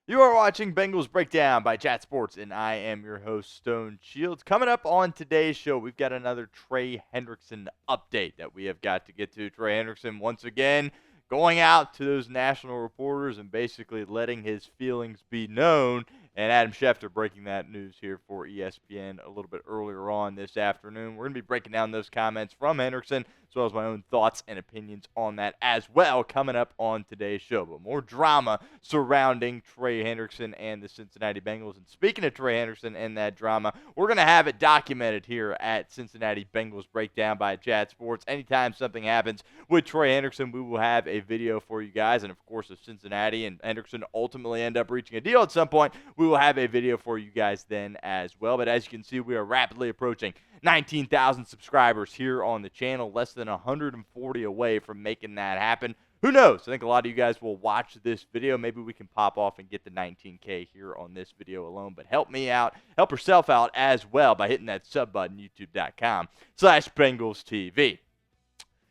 You are watching Bengals Breakdown by Chat Sports, and I am your host, Stone Shields. Coming up on today's show, we've got another Trey Hendrickson update that we have got to get to. Trey Hendrickson, once again, going out to those national reporters and basically letting his feelings be known. And Adam Schefter breaking that news here for ESPN a little bit earlier on this afternoon. We're going to be breaking down those comments from Hendrickson, as well as my own thoughts and opinions on that as well, coming up on today's show. But more drama surrounding Trey Hendrickson and the Cincinnati Bengals. And speaking of Trey Hendrickson and that drama, we're going to have it documented here at Cincinnati Bengals Breakdown by Chat Sports. Anytime something happens with Trey Hendrickson, we will have a video for you guys. And, of course, if Cincinnati and Hendrickson ultimately end up reaching a deal at some point, we will have a video for you guys then as well. But as you can see, we are rapidly approaching 19,000 subscribers here on the channel, less than 140 away from making that happen. Who knows? I think a lot of you guys will watch this video. Maybe we can pop off and get the 19K here on this video alone. But help me out. Help yourself out as well by hitting that sub button, youtube.com/BengalsTV.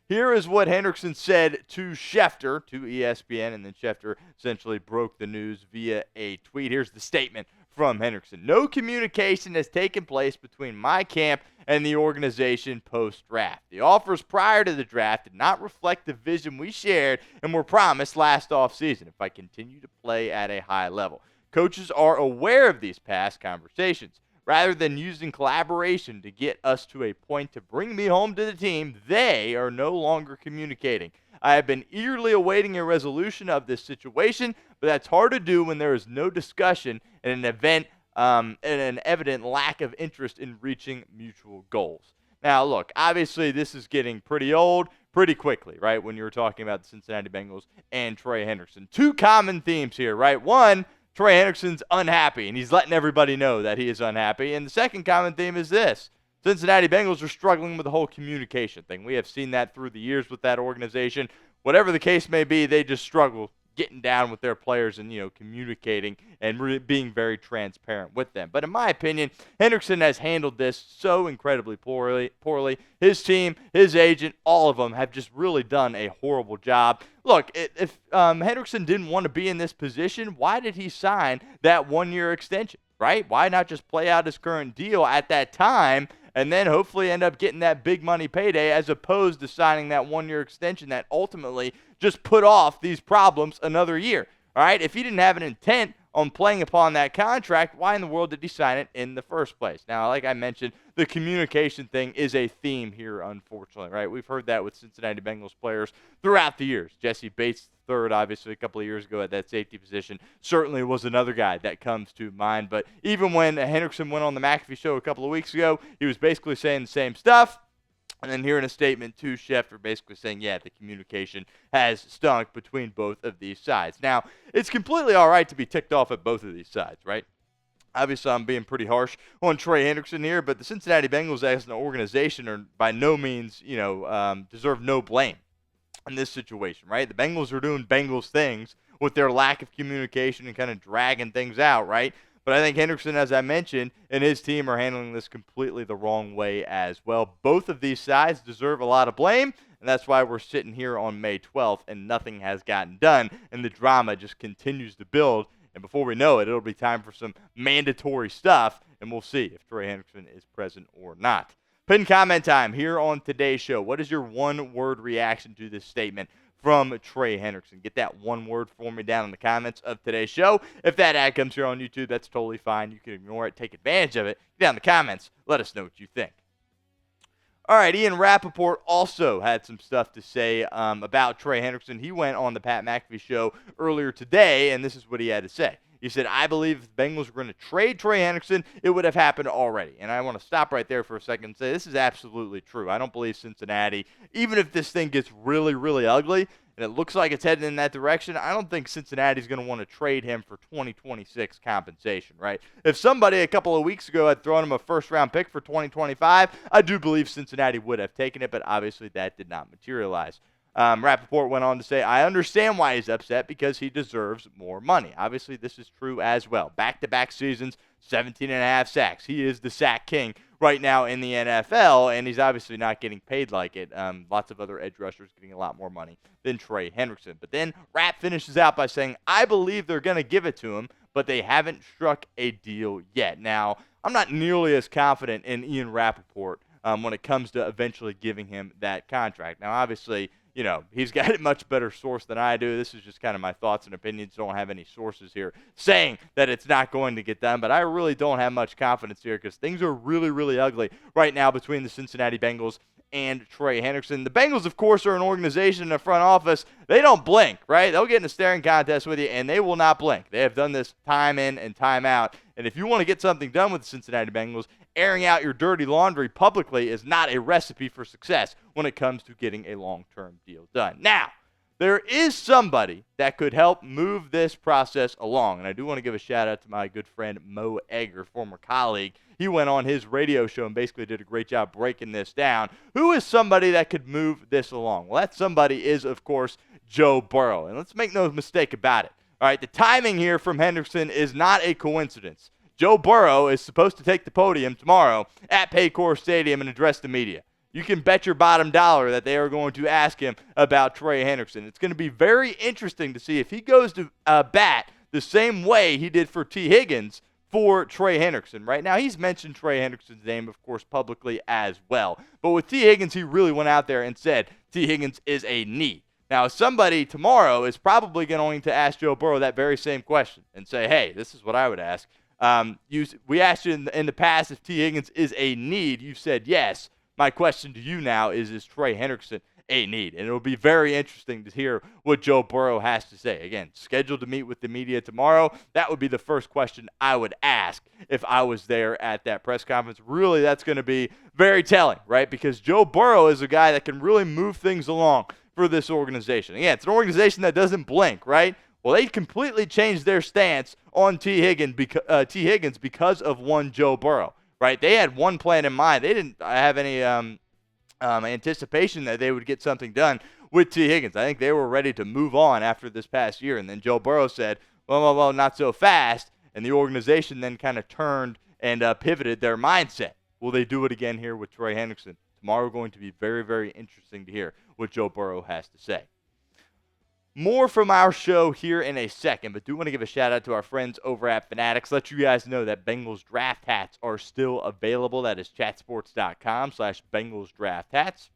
Here is what Hendrickson said to Schefter, to ESPN, and then Schefter essentially broke the news via a tweet. Here's the statement from Hendrickson. No communication has taken place between my camp and the organization post-draft. The offers prior to the draft did not reflect the vision we shared and were promised last offseason if I continue to play at a high level. Coaches are aware of these past conversations. Rather than using collaboration to get us to a point to bring me home to the team, they are no longer communicating. I have been eagerly awaiting a resolution of this situation, but that's hard to do when there is no discussion and an evident lack of interest in reaching mutual goals. Now, look, obviously this is getting pretty old pretty quickly, right, when you're talking about the Cincinnati Bengals and Trey Hendrickson. Two common themes here, right? One, Trey Hendrickson's unhappy, and he's letting everybody know that he is unhappy. And the second common theme is this. Cincinnati Bengals are struggling with the whole communication thing. We have seen that through the years with that organization. Whatever the case may be, they just struggle getting down with their players and, communicating and really being very transparent with them. But in my opinion, Hendrickson has handled this so incredibly poorly. His team, his agent, all of them have just really done a horrible job. Look, if Hendrickson didn't want to be in this position, why did he sign that one-year extension, right? Why not just play out his current deal at that time and then hopefully end up getting that big money payday as opposed to signing that one-year extension that ultimately just put off these problems another year, all right? If he didn't have an intent on playing upon that contract, why in the world did he sign it in the first place? Now, like I mentioned, the communication thing is a theme here, unfortunately, right? We've heard that with Cincinnati Bengals players throughout the years. Jesse Bates III, obviously, a couple of years ago at that safety position, certainly was another guy that comes to mind. But even when Hendrickson went on the McAfee show a couple of weeks ago, he was basically saying the same stuff. And then hearing a statement to Schefter basically saying, yeah, the communication has stunk between both of these sides. Now, it's completely all right to be ticked off at both of these sides, right? Obviously, I'm being pretty harsh on Trey Hendrickson here, but the Cincinnati Bengals as an organization are by no means, deserve no blame in this situation, right? The Bengals are doing Bengals things with their lack of communication and kind of dragging things out, right? But I think Hendrickson, as I mentioned, and his team are handling this completely the wrong way as well. Both of these sides deserve a lot of blame, and that's why we're sitting here on May 12th and nothing has gotten done, and the drama just continues to build. And before we know it, it'll be time for some mandatory stuff, and we'll see if Trey Hendrickson is present or not. Pin comment time here on today's show. What is your one-word reaction to this statement from Trey Hendrickson? Get that one word for me down in the comments of today's show. If that ad comes here on YouTube, that's totally fine. You can ignore it, take advantage of it. Get down in the comments. Let us know what you think. All right, Ian Rapoport also had some stuff to say about Trey Hendrickson. He went on the Pat McAfee show earlier today, and this is what he had to say. He said, I believe if the Bengals were going to trade Trey Hendrickson, it would have happened already. And I want to stop right there for a second and say this is absolutely true. I don't believe Cincinnati, even if this thing gets really, really ugly, and it looks like it's heading in that direction, I don't think Cincinnati's going to want to trade him for 2026 compensation, right? If somebody a couple of weeks ago had thrown him a first-round pick for 2025, I do believe Cincinnati would have taken it, but obviously that did not materialize. Rapoport went on to say, I understand why he's upset because he deserves more money. Obviously, this is true as well. Back-to-back seasons, 17.5 sacks. He is the sack king right now in the NFL, and he's obviously not getting paid like it. Lots of other edge rushers getting a lot more money than Trey Hendrickson. But then Rap finishes out by saying, I believe they're going to give it to him, but they haven't struck a deal yet. Now, I'm not nearly as confident in Ian Rapoport when it comes to eventually giving him that contract. Now, obviously, he's got a much better source than I do. This is just kind of my thoughts and opinions. Don't have any sources here saying that it's not going to get done, but I really don't have much confidence here because things are really, really ugly right now between the Cincinnati Bengals and Trey Hendrickson. The Bengals, of course, are an organization in the front office. They don't blink, right? They'll get in a staring contest with you, and they will not blink. They have done this time in and time out. And if you want to get something done with the Cincinnati Bengals, airing out your dirty laundry publicly is not a recipe for success when it comes to getting a long-term deal done. Now, there is somebody that could help move this process along, and I do want to give a shout-out to my good friend Mo Egger, former colleague. He went on his radio show and basically did a great job breaking this down. Who is somebody that could move this along? Well, that somebody is, of course, Joe Burrow, and let's make no mistake about it. All right, the timing here from Hendrickson is not a coincidence. Joe Burrow is supposed to take the podium tomorrow at Paycor Stadium and address the media. You can bet your bottom dollar that they are going to ask him about Trey Hendrickson. It's going to be very interesting to see if he goes to bat the same way he did for T. Higgins for Trey Hendrickson. Right now, he's mentioned Trey Hendrickson's name, of course, publicly as well. But with T. Higgins, he really went out there and said T. Higgins is a need. Now, somebody tomorrow is probably going to ask Joe Burrow that very same question and say, hey, this is what I would ask. We asked you in the past if T. Higgins is a need. You said yes. My question to you now is Trey Hendrickson a need? And it'll be very interesting to hear what Joe Burrow has to say. Again, scheduled to meet with the media tomorrow. That would be the first question I would ask if I was there at that press conference. Really, that's going to be very telling, right? Because Joe Burrow is a guy that can really move things along for this organization. Again, it's an organization that doesn't blink, right? Well, they completely changed their stance on T. Higgins because of one Joe Burrow, right? They had one plan in mind. They didn't have any anticipation that they would get something done with T. Higgins. I think they were ready to move on after this past year. And then Joe Burrow said, well, not so fast. And the organization then kind of turned and pivoted their mindset. Will they do it again here with Trey Hendrickson? Tomorrow going to be very, very interesting to hear what Joe Burrow has to say. More from our show here in a second, but do want to give a shout out to our friends over at Fanatics. Let you guys know that Bengals Draft Hats are still available. That is chatsports.com/Bengals Draft Hats.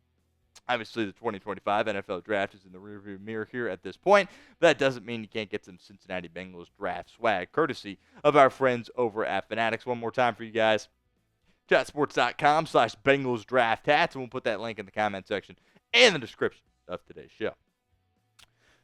Obviously, the 2025 NFL Draft is in the rearview mirror here at this point, but that doesn't mean you can't get some Cincinnati Bengals Draft swag, courtesy of our friends over at Fanatics. One more time for you guys, chatsports.com/Bengals Draft Hats, and we'll put that link in the comment section and the description of today's show.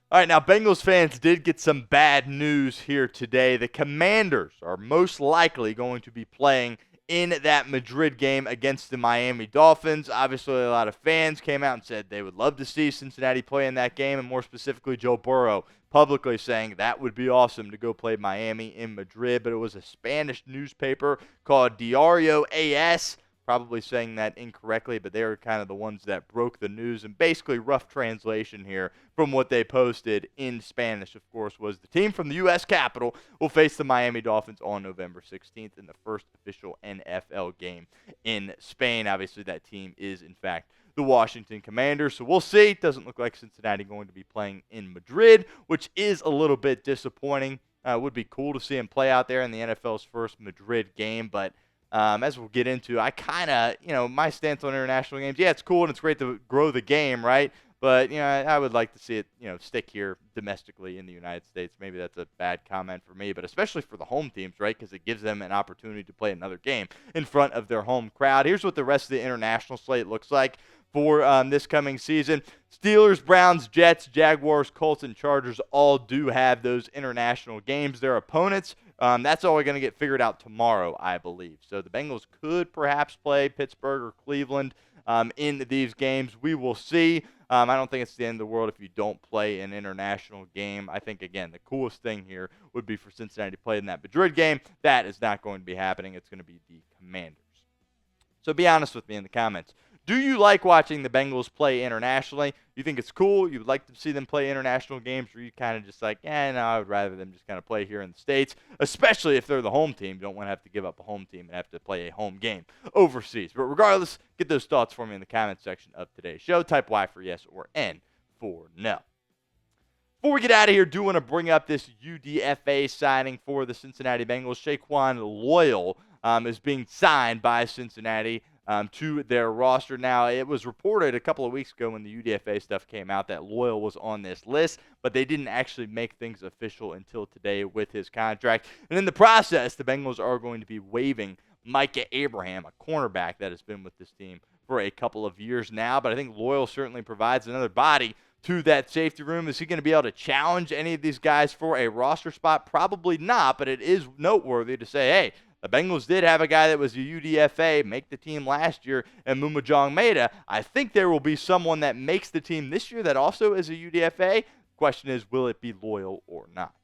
All right, now Bengals fans did get some bad news here today. The Commanders are most likely going to be playing in that Madrid game against the Miami Dolphins. Obviously, a lot of fans came out and said they would love to see Cincinnati play in that game, and more specifically Joe Burrow publicly saying that would be awesome to go play Miami in Madrid. But it was a Spanish newspaper called Diario AS, probably saying that incorrectly, but they were kind of the ones that broke the news. And basically, rough translation here from what they posted in Spanish, of course, was the team from the U.S. Capitol will face the Miami Dolphins on November 16th in the first official NFL game in Spain. Obviously, that team is, in fact, the Washington Commanders. So we'll see. It doesn't look like Cincinnati going to be playing in Madrid, which is a little bit disappointing. It would be cool to see him play out there in the NFL's first Madrid game, but as we'll get into, I kind of, my stance on international games, yeah, it's cool and it's great to grow the game, right? But, I would like to see it, stick here domestically in the United States. Maybe that's a bad comment for me, but especially for the home teams, right? Because it gives them an opportunity to play another game in front of their home crowd. Here's what the rest of the international slate looks like for this coming season. Steelers, Browns, Jets, Jaguars, Colts, and Chargers all do have those international games. Their opponents, that's all we're going to get figured out tomorrow, I believe. So the Bengals could perhaps play Pittsburgh or Cleveland in these games. We will see. I don't think it's the end of the world if you don't play an international game. I think, again, the coolest thing here would be for Cincinnati to play in that Madrid game. That is not going to be happening. It's going to be the Commanders. So be honest with me in the comments. Do you like watching the Bengals play internationally? You think it's cool? You would like to see them play international games, or you kind of just like, no, I would rather them just kind of play here in the States, especially if they're the home team. You don't want to have to give up a home team and have to play a home game overseas. But regardless, get those thoughts for me in the comment section of today's show. Type Y for yes or N for no. Before we get out of here, do want to bring up this UDFA signing for the Cincinnati Bengals. Shaquan Loyal is being signed by Cincinnati to their roster. Now, it was reported a couple of weeks ago when the UDFA stuff came out that Loyal was on this list, but they didn't actually make things official until today with his contract. And in the process, the Bengals are going to be waiving Micah Abraham, a cornerback that has been with this team for a couple of years now. But I think Loyal certainly provides another body to that safety room. Is he going to be able to challenge any of these guys for a roster spot? Probably not, but it is noteworthy to say, hey, the Bengals did have a guy that was a UDFA make the team last year, and Mumajong Maeda. I think there will be someone that makes the team this year that also is a UDFA. Question is, will it be Loyal or not?